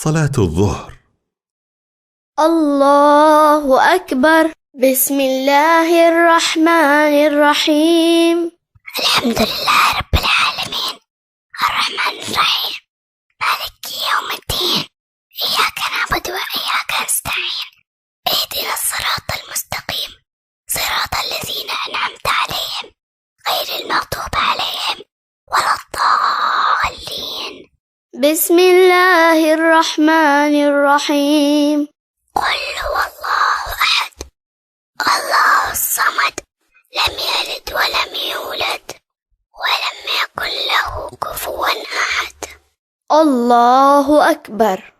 صلاة الظهر. الله أكبر. بسم الله الرحمن الرحيم. الحمد لله رب العالمين، الرحمن الرحيم، مالك يوم الدين، إياك نعبد وإياك نستعين، اهدنا الصراط المستقيم، صراط الذين أنعمت عليهم غير المغضوب عليهم ولا الضالين. بسم الله الرحمن الرحيم. قل هو الله أحد، الله الصمد، لم يلد ولم يولد ولم يكن له كفوا أحد. الله أكبر.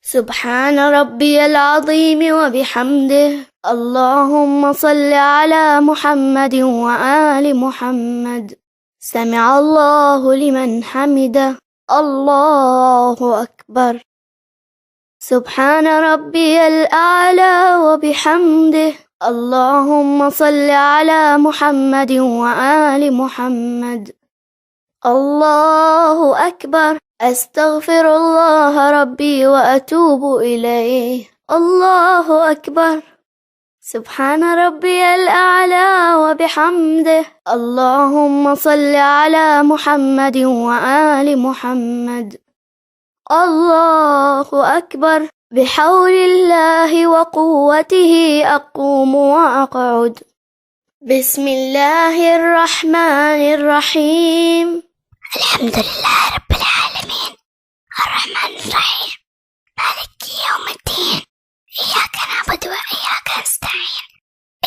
سبحان ربي العظيم وبحمده. اللهم صل على محمد وآل محمد. سمع الله لمن حمده. الله أكبر. سبحان ربي الأعلى وبحمده. اللهم صل على محمد وآل محمد. الله أكبر. أستغفر الله ربي وأتوب إليه. الله أكبر. سبحان ربي الأعلى وبحمده. اللهم صل على محمد وآل محمد. الله أكبر. بحول الله وقوته أقوم وأقعد. بسم الله الرحمن الرحيم. الحمد لله رب العالمين، الرحمن الرحيم، مالك يوم الدين، إياك نعبد وإياك نستعين،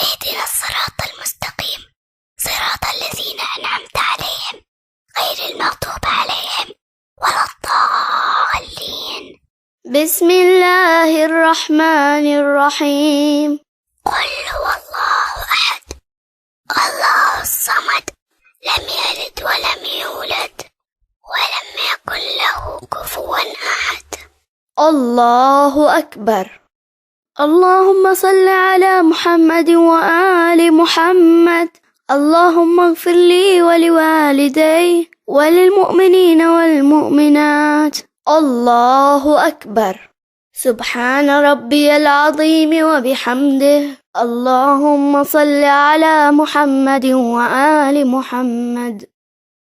اهدنا الصراط المستقيم، صراط الذين أنعمت عليهم غير المغضوب عليهم ولا الضالين. بسم الله الرحمن الرحيم. قل هو الله أحد، الله الصمد، لم يلد ولم يولد ولم يكن له كفوا أحد. الله أكبر. اللهم صل على محمد وآل محمد. اللهم اغفر لي ولوالدي وللمؤمنين والمؤمنات. الله أكبر. سبحان ربي العظيم وبحمده. اللهم صل على محمد وآل محمد.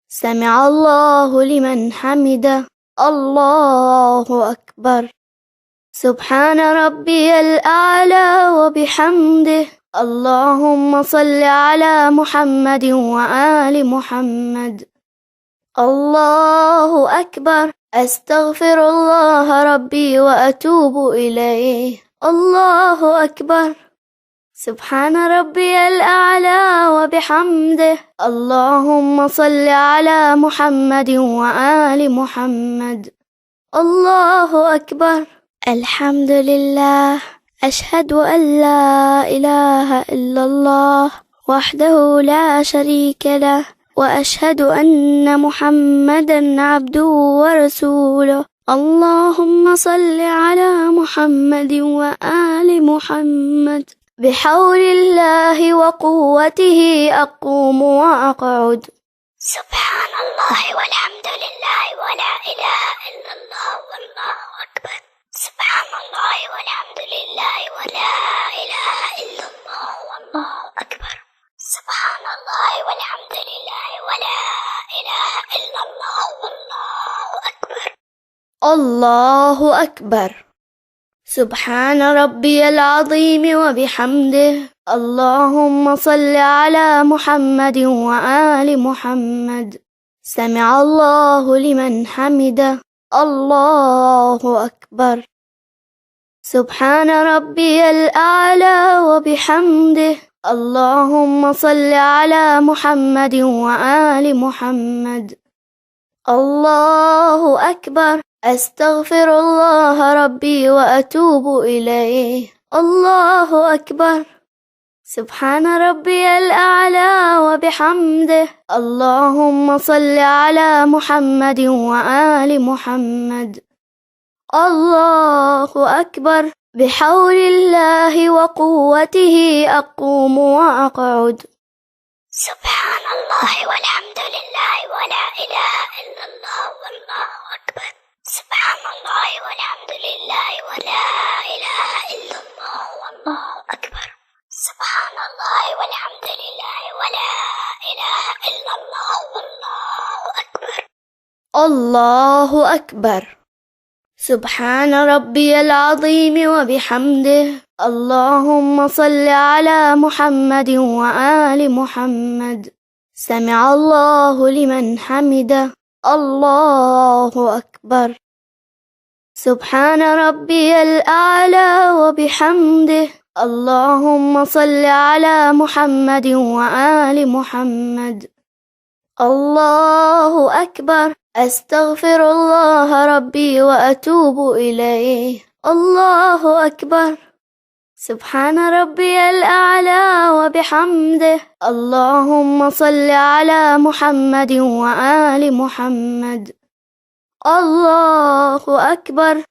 سمع الله لمن حمده. الله أكبر. سبحان ربي الأعلى وبحمده. اللهم صل على محمد وآل محمد. الله أكبر. أستغفر الله ربي وأتوب إليه. الله أكبر. سبحان ربي الأعلى وبحمده. اللهم صل على محمد وآل محمد. الله أكبر. الحمد لله. أشهد أن لا إله إلا الله وحده لا شريك له، وأشهد أن محمدا عبده ورسوله. اللهم صل على محمد وآل محمد. بحول الله وقوته أقوم وأقعد. سبحان الله والحمد لله ولا إله إلا الله والله أكبر. سبحان الله والحمد لله ولا إله إلا الله والله أكبر. سبحان الله والحمد لله ولا إله إلا الله والله أكبر. الله أكبر. سبحان ربي العظيم وبحمده. اللهم صل على محمد وآل محمد. سمع الله لمن حمده. الله أكبر. سبحان ربي الأعلى وبحمده. اللهم صل على محمد وآل محمد. الله أكبر. أستغفر الله ربي وأتوب إليه. الله أكبر. سبحان ربي الأعلى وبحمده. اللهم صل على محمد وآل محمد. الله أكبر. بحول الله وقوته أقوم وأقعد. سبحان الله والحمد لله ولا إله إلا الله والله أكبر. سبحان الله والحمد لله ولا إله إلا الله والله أكبر. سبحان الله والحمد لله ولا إله إلا الله والله أكبر. الله أكبر. سبحان ربي العظيم وبحمده. اللهم صل على محمد وآل محمد. سمع الله لمن حمده. الله أكبر. سبحان ربي الأعلى وبحمده. اللهم صل على محمد وآل محمد. الله أكبر. أستغفر الله ربي وأتوب إليه. الله أكبر. سبحان ربي الأعلى وبحمده. اللهم صل على محمد وآل محمد. الله أكبر.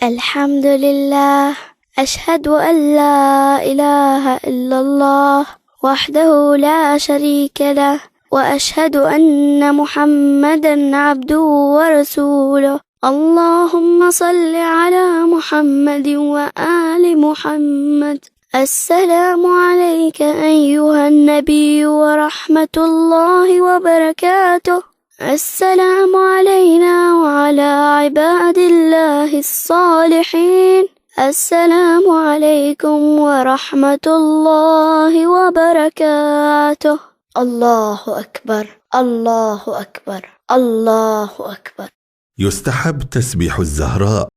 الحمد لله. أشهد أن لا إله إلا الله وحده لا شريك له، وأشهد أن محمدًا عبده ورسوله. اللهم صل على محمد وآل محمد. السلام عليك أيها النبي ورحمة الله وبركاته. السلام علينا وعلى عباد الله الصالحين. السلام عليكم ورحمة الله وبركاته. الله أكبر. الله أكبر. الله أكبر. يستحب تسبيح الزهراء